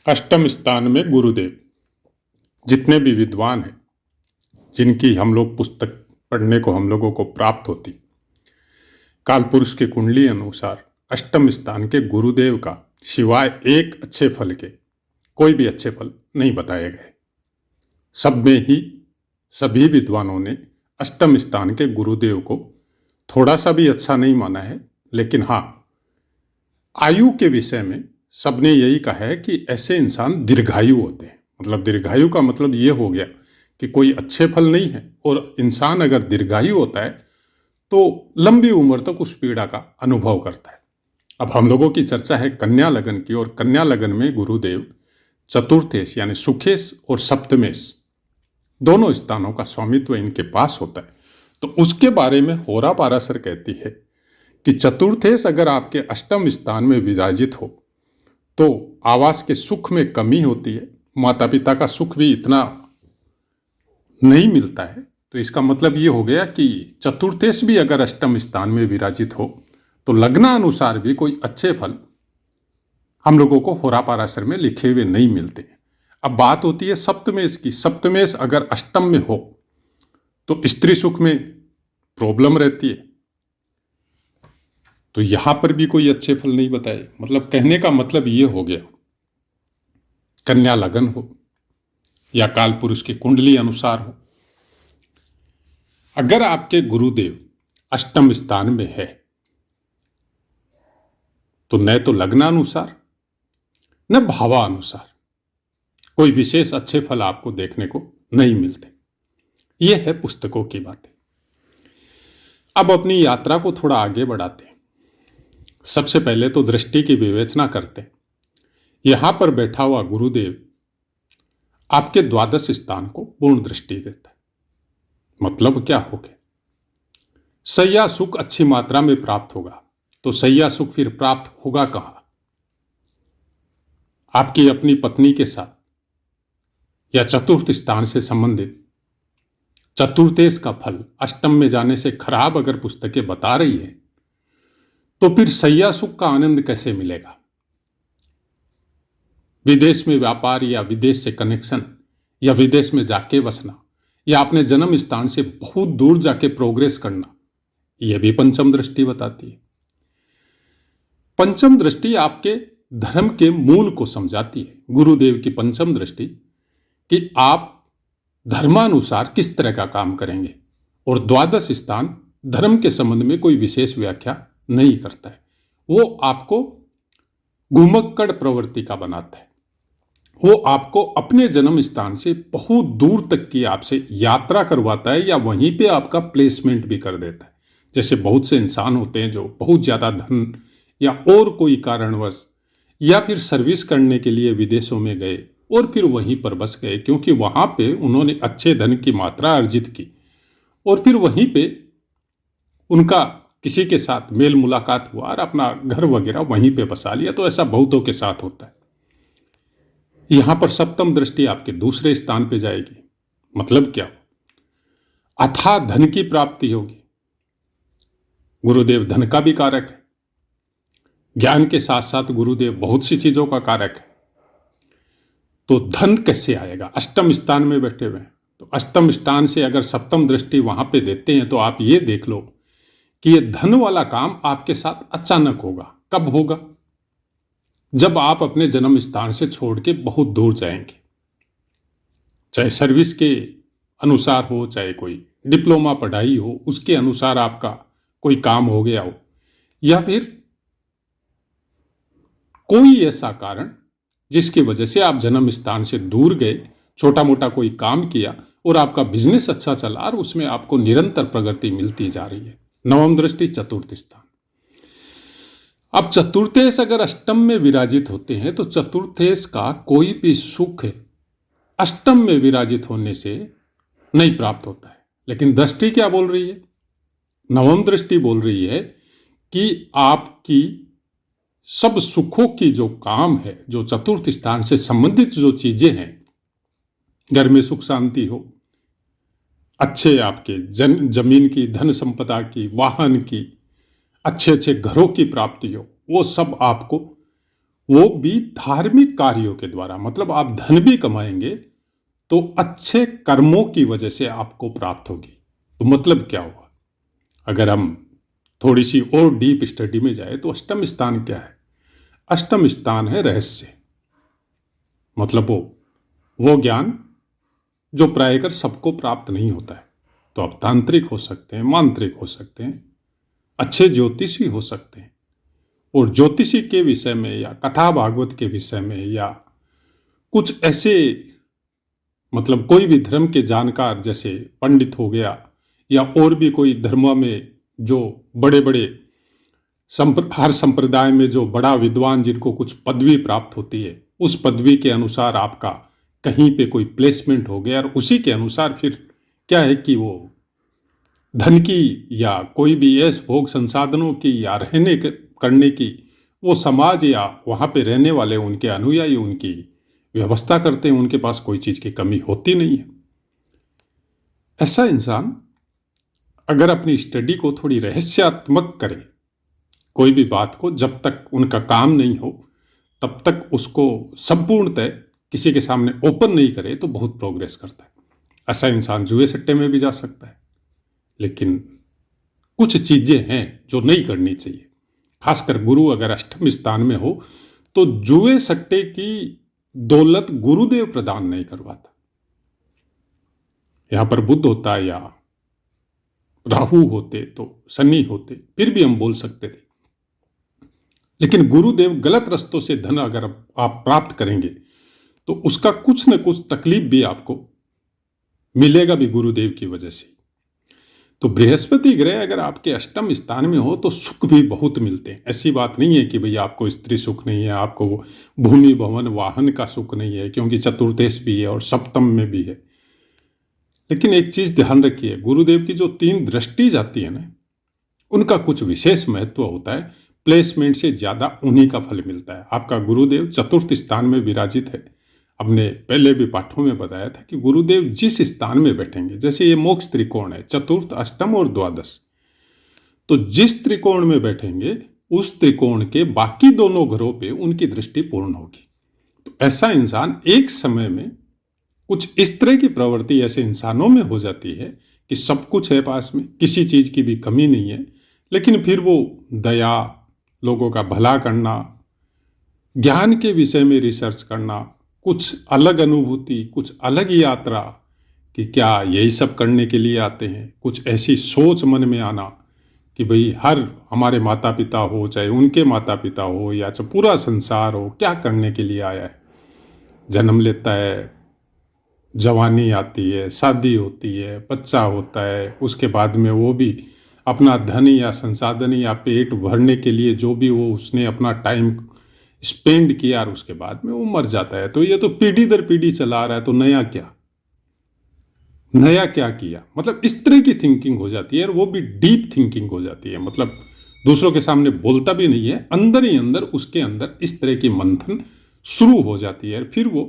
अष्टम स्थान में गुरुदेव। जितने भी विद्वान हैं, जिनकी हम लोग पुस्तक पढ़ने को हम लोगों को प्राप्त होती, कालपुरुष के कुंडली अनुसार अष्टम स्थान के गुरुदेव का सिवाय एक अच्छे फल के कोई भी अच्छे फल नहीं बताए गए। सब में ही सभी विद्वानों ने अष्टम स्थान के गुरुदेव को थोड़ा सा भी अच्छा नहीं माना है। लेकिन हाँ, आयु के विषय में सबने यही कहा है कि ऐसे इंसान दीर्घायु होते हैं। मतलब दीर्घायु का मतलब ये हो गया कि कोई अच्छे फल नहीं है, और इंसान अगर दीर्घायु होता है तो लंबी उम्र तक उस पीड़ा का अनुभव करता है। अब हम लोगों की चर्चा है कन्या लगन की, और कन्या लगन में गुरुदेव चतुर्थेश यानी सुखेश और सप्तमेश दोनों स्थानों का स्वामित्व इनके पास होता है। तो उसके बारे में होरा पाराशर कहती है कि चतुर्थेश अगर आपके अष्टम स्थान में विराजित हो तो आवास के सुख में कमी होती है, माता पिता का सुख भी इतना नहीं मिलता है। तो इसका मतलब ये हो गया कि चतुर्थेश भी अगर अष्टम स्थान में विराजित हो तो लग्नानुसार भी कोई अच्छे फल हम लोगों को होरा पाराशर में लिखे हुए नहीं मिलते। अब बात होती है सप्तमेश की। सप्तमेश अगर अष्टम में हो तो स्त्री सुख में प्रॉब्लम रहती है। तो यहां पर भी कोई अच्छे फल नहीं बताए। मतलब कहने का मतलब ये हो गया, कन्या लगन हो या काल पुरुष की कुंडली अनुसार हो, अगर आपके गुरुदेव अष्टम स्थान में है तो न तो लग्नानुसार न भावानुसार कोई विशेष अच्छे फल आपको देखने को नहीं मिलते। यह है पुस्तकों की बातें। अब अपनी यात्रा को थोड़ा आगे बढ़ाते हैं। सबसे पहले तो दृष्टि की विवेचना करते हैं। यहां पर बैठा हुआ गुरुदेव आपके द्वादश स्थान को पूर्ण दृष्टि देता है। मतलब क्या हो गया? सैया सुख अच्छी मात्रा में प्राप्त होगा। तो सैया सुख फिर प्राप्त होगा कहां? आपकी अपनी पत्नी के साथ या चतुर्थ स्थान से संबंधित। चतुर्थेश का फल अष्टम में जाने से खराब अगर पुस्तकें बता रही है तो फिर सैया सुख का आनंद कैसे मिलेगा? विदेश में व्यापार या विदेश से कनेक्शन या विदेश में जाके बसना या अपने जन्म स्थान से बहुत दूर जाके प्रोग्रेस करना, यह भी पंचम दृष्टि बताती है। पंचम दृष्टि आपके धर्म के मूल को समझाती है। गुरुदेव की पंचम दृष्टि कि आप धर्मानुसार किस तरह का काम करेंगे, और द्वादश स्थान धर्म के संबंध में कोई विशेष व्याख्या नहीं करता है। वो आपको घुमक्कड़ प्रवृत्ति का बनाता है। वो आपको अपने जन्म स्थान से बहुत दूर तक की आपसे यात्रा करवाता है, या वहीं पे आपका प्लेसमेंट भी कर देता है। जैसे बहुत से इंसान होते हैं जो बहुत ज़्यादा धन या और कोई कारणवश या फिर सर्विस करने के लिए विदेशों में गए और फिर वहीं पर बस गए, क्योंकि वहाँ पे उन्होंने अच्छे धन की मात्रा अर्जित की और फिर वहीं पे उनका किसी के साथ मेल मुलाकात हुआ और अपना घर वगैरह वहीं पे बसा लिया। तो ऐसा बहुतों के साथ होता है। यहां पर सप्तम दृष्टि आपके दूसरे स्थान पे जाएगी। मतलब क्या? अथाह धन की प्राप्ति होगी। गुरुदेव धन का भी कारक है। ज्ञान के साथ साथ गुरुदेव बहुत सी चीजों का कारक है। तो धन कैसे आएगा? अष्टम स्थान में बैठे हुए हैं। तो अष्टम स्थान से अगर सप्तम दृष्टि वहां पे देते हैं तो आप ये देख लो कि ये धन वाला काम आपके साथ अचानक होगा। कब होगा? जब आप अपने जन्म स्थान से छोड़ के बहुत दूर जाएंगे। चाहे सर्विस के अनुसार हो, चाहे कोई डिप्लोमा पढ़ाई हो, उसके अनुसार आपका कोई काम हो गया हो, या फिर कोई ऐसा कारण जिसकी वजह से आप जन्म स्थान से दूर गए, छोटा मोटा कोई काम किया और आपका बिजनेस अच्छा चला और उसमें आपको निरंतर प्रगति मिलती जा रही है। नवम दृष्टि चतुर्थ स्थान। अब चतुर्थेश अगर अष्टम में विराजित होते हैं तो चतुर्थेश का कोई भी सुख अष्टम में विराजित होने से नहीं प्राप्त होता है। लेकिन दृष्टि क्या बोल रही है? नवम दृष्टि बोल रही है कि आपकी सब सुखों की जो काम है, जो चतुर्थ स्थान से संबंधित जो चीजें हैं, घर में सुख शांति हो, अच्छे आपके जमीन की, धन संपदा की, वाहन की, अच्छे अच्छे घरों की प्राप्ति हो, वो सब आपको वो भी धार्मिक कार्यों के द्वारा। मतलब आप धन भी कमाएंगे तो अच्छे कर्मों की वजह से आपको प्राप्त होगी। तो मतलब क्या हुआ, अगर हम थोड़ी सी और डीप स्टडी में जाए तो अष्टम स्थान क्या है? अष्टम स्थान है रहस्य। मतलब वो ज्ञान जो प्रायकर सबको प्राप्त नहीं होता है। तो आप तांत्रिक हो सकते हैं, मांत्रिक हो सकते हैं, अच्छे ज्योतिषी हो सकते हैं, और ज्योतिषी के विषय में या कथा भागवत के विषय में या कुछ ऐसे, मतलब कोई भी धर्म के जानकार जैसे पंडित हो गया, या और भी कोई धर्म में जो बड़े बड़े हर संप्रदाय में जो बड़ा विद्वान जिनको कुछ पदवी प्राप्त होती है, उस पदवी के अनुसार आपका कहीं पे कोई प्लेसमेंट हो गया, और उसी के अनुसार फिर क्या है कि वो धन की या कोई भी ऐश भोग संसाधनों की या करने की वो समाज या वहाँ पे रहने वाले उनके अनुयायी उनकी व्यवस्था करते हैं। उनके पास कोई चीज़ की कमी होती नहीं है। ऐसा इंसान अगर अपनी स्टडी को थोड़ी रहस्यात्मक करे, कोई भी बात को जब तक उनका काम नहीं हो तब तक उसको संपूर्णतः किसी के सामने ओपन नहीं करे, तो बहुत प्रोग्रेस करता है। ऐसा इंसान जुए सट्टे में भी जा सकता है, लेकिन कुछ चीजें हैं जो नहीं करनी चाहिए। खासकर गुरु अगर अष्टम स्थान में हो तो जुए सट्टे की दौलत गुरुदेव प्रदान नहीं करवाता। यहां पर बुद्ध होता या राहु होते तो शनि होते फिर भी हम बोल सकते थे, लेकिन गुरुदेव गलत रस्तों से धन अगर आप प्राप्त करेंगे तो उसका कुछ न कुछ तकलीफ भी आपको मिलेगा भी गुरुदेव की वजह से। तो बृहस्पति ग्रह अगर आपके अष्टम स्थान में हो तो सुख भी बहुत मिलते हैं। ऐसी बात नहीं है कि भैया आपको स्त्री सुख नहीं है, आपको भूमि भवन वाहन का सुख नहीं है, क्योंकि चतुर्देश भी है और सप्तम में भी है। लेकिन एक चीज ध्यान रखिए, गुरुदेव की जो 3 दृष्टि जाती है ना, उनका कुछ विशेष महत्व होता है। प्लेसमेंट से ज्यादा उन्हीं का फल मिलता है। आपका गुरुदेव चतुर्थ स्थान में विराजित है। हमने पहले भी पाठों में बताया था कि गुरुदेव जिस स्थान में बैठेंगे, जैसे ये मोक्ष त्रिकोण है, चतुर्थ, अष्टम और द्वादश, तो जिस त्रिकोण में बैठेंगे उस त्रिकोण के बाकी दोनों घरों पे उनकी दृष्टि पूर्ण होगी। तो ऐसा इंसान एक समय में कुछ इस तरह की प्रवृत्ति ऐसे इंसानों में हो जाती है कि सब कुछ है पास में, किसी चीज की भी कमी नहीं है, लेकिन फिर वो दया, लोगों का भला करना, ज्ञान के विषय में रिसर्च करना, कुछ अलग अनुभूति, कुछ अलग यात्रा कि क्या यही सब करने के लिए आते हैं, कुछ ऐसी सोच मन में आना कि भाई हर हमारे माता पिता हो, चाहे उनके माता पिता हो या चाहे पूरा संसार हो, क्या करने के लिए आया है। जन्म लेता है, जवानी आती है, शादी होती है, बच्चा होता है, उसके बाद में वो भी अपना धन या संसाधन या पेट भरने के लिए जो भी वो उसने अपना टाइम स्पेंड किया और उसके बाद में वो मर जाता है। तो ये तो पीढ़ी दर पीढ़ी चला रहा है, तो नया क्या किया, मतलब इस तरह की थिंकिंग हो जाती है। और वो भी डीप थिंकिंग हो जाती है, मतलब दूसरों के सामने बोलता भी नहीं है, अंदर ही अंदर उसके अंदर इस तरह की मंथन शुरू हो जाती है। फिर वो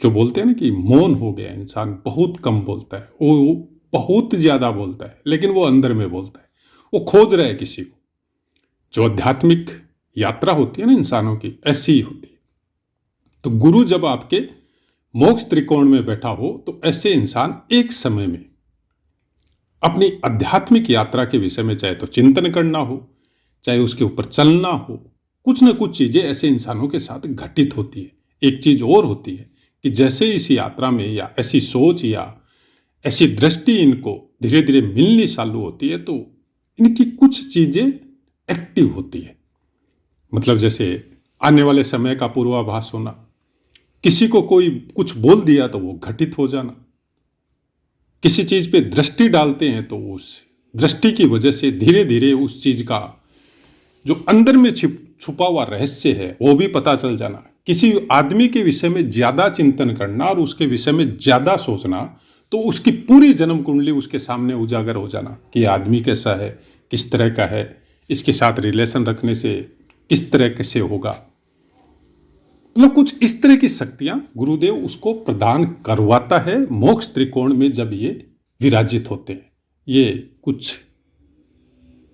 जो बोलते हैं ना कि मौन हो गया इंसान, बहुत कम बोलता है, वो बहुत ज्यादा बोलता है लेकिन वो अंदर में बोलता है, वो खोज रहा है किसी को। जो आध्यात्मिक यात्रा होती है ना इंसानों की, ऐसी ही होती है। तो गुरु जब आपके मोक्ष त्रिकोण में बैठा हो तो ऐसे इंसान एक समय में अपनी आध्यात्मिक यात्रा के विषय में चाहे तो चिंतन करना हो, चाहे उसके ऊपर चलना हो, कुछ न कुछ चीजें ऐसे इंसानों के साथ घटित होती है। एक चीज और होती है कि जैसे इस यात्रा में या ऐसी सोच या ऐसी दृष्टि इनको धीरे धीरे मिलनी चालू होती है तो इनकी कुछ चीजें एक्टिव होती है। मतलब जैसे आने वाले समय का पूर्वाभास होना, किसी को कोई कुछ बोल दिया तो वो घटित हो जाना, किसी चीज पे दृष्टि डालते हैं तो उस दृष्टि की वजह से धीरे धीरे उस चीज का जो अंदर में छुपा हुआ रहस्य है वो भी पता चल जाना। किसी आदमी के विषय में ज्यादा चिंतन करना और उसके विषय में ज्यादा सोचना तो उसकी पूरी जन्म कुंडली उसके सामने उजागर हो जाना कि आदमी कैसा है, किस तरह का है, इसके साथ रिलेशन रखने से किस तरह कैसे होगा। मतलब कुछ इस तरह की शक्तियां गुरुदेव उसको प्रदान करवाता है मोक्ष त्रिकोण में जब ये विराजित होते हैं। ये कुछ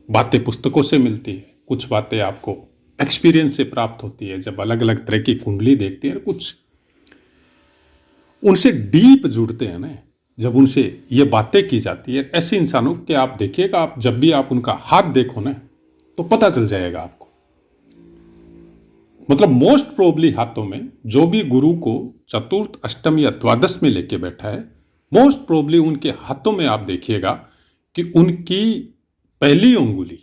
बातें पुस्तकों से मिलती है, कुछ बातें आपको एक्सपीरियंस से प्राप्त होती है, जब अलग अलग तरह की कुंडली देखते हैं, कुछ उनसे डीप जुड़ते हैं ना, जब उनसे ये बातें की जाती है, ऐसे इंसानों के आप देखिएगा, आप जब भी आप उनका हाथ देखो ना तो पता चल जाएगा आपको। मतलब मोस्ट प्रोबेबली हाथों में जो भी गुरु को चतुर्थ, अष्टम या द्वादश में लेके बैठा है, मोस्ट प्रोबेबली उनके हाथों में आप देखिएगा कि उनकी पहली अंगुली,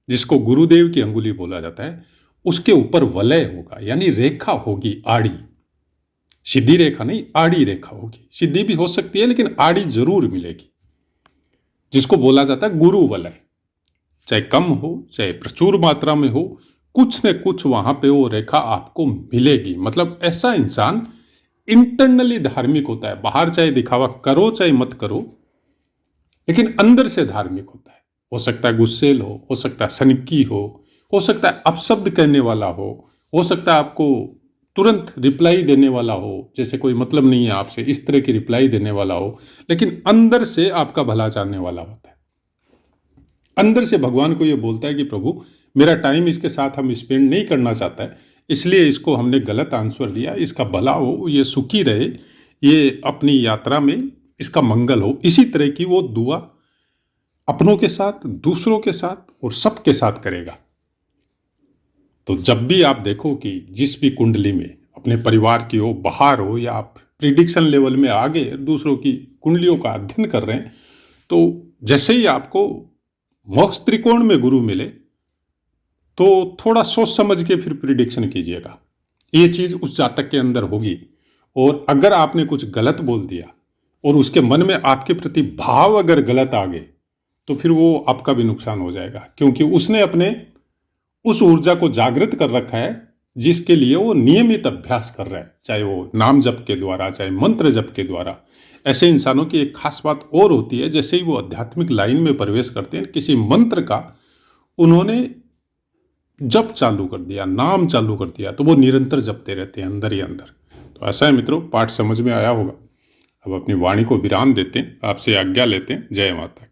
जिसको गुरुदेव की अंगुली बोला जाता है, उसके ऊपर वलय होगा, यानी रेखा होगी आड़ी। सीधी रेखा नहीं, आड़ी रेखा होगी। सीधी भी हो सकती है लेकिन आड़ी जरूर मिलेगी, जिसको बोला जाता है गुरु वलय। चाहे कम हो चाहे प्रचुर मात्रा में हो, कुछ न कुछ वहां पे वो रेखा आपको मिलेगी। मतलब ऐसा इंसान इंटरनली धार्मिक होता है। बाहर चाहे दिखावा करो चाहे मत करो, लेकिन अंदर से धार्मिक होता है। हो सकता है गुस्सेल हो सकता है सनकी हो सकता है अपशब्द कहने वाला हो सकता है आपको तुरंत रिप्लाई देने वाला हो, जैसे कोई मतलब नहीं है आपसे, इस तरह की रिप्लाई देने वाला हो, लेकिन अंदर से आपका भला चाहने वाला होता है। अंदर से भगवान को ये बोलता है कि प्रभु मेरा टाइम इसके साथ हम स्पेंड नहीं करना चाहता है, इसलिए इसको हमने गलत आंसर दिया, इसका भला हो, ये सुखी रहे, ये अपनी यात्रा में इसका मंगल हो। इसी तरह की वो दुआ अपनों के साथ, दूसरों के साथ और सबके साथ करेगा। तो जब भी आप देखो कि जिस भी कुंडली में अपने परिवार की हो, बाहर हो, या आप प्रिडिक्शन लेवल में आगे दूसरों की कुंडलियों का अध्ययन कर रहे हैं, तो जैसे ही आपको मोक्ष त्रिकोण में गुरु मिले तो थोड़ा सोच समझ के फिर प्रिडिक्शन कीजिएगा। ये चीज उस जातक के अंदर होगी, और अगर आपने कुछ गलत बोल दिया और उसके मन में आपके प्रति भाव अगर गलत आ गए, तो फिर वो आपका भी नुकसान हो जाएगा, क्योंकि उसने अपने उस ऊर्जा को जागृत कर रखा है जिसके लिए वो नियमित अभ्यास कर रहा है, चाहे वो नाम जप के द्वारा, चाहे मंत्र जप के द्वारा। ऐसे इंसानों की एक खास बात और होती है, जैसे ही वो आध्यात्मिक लाइन में प्रवेश करते हैं, किसी मंत्र का उन्होंने जप चालू कर दिया, नाम चालू कर दिया, तो वो निरंतर जपते रहते हैं अंदर ही अंदर। तो ऐसा है मित्रों, पाठ समझ में आया होगा। अब अपनी वाणी को विराम देते हैं, आपसे आज्ञा लेते हैं। जय माता।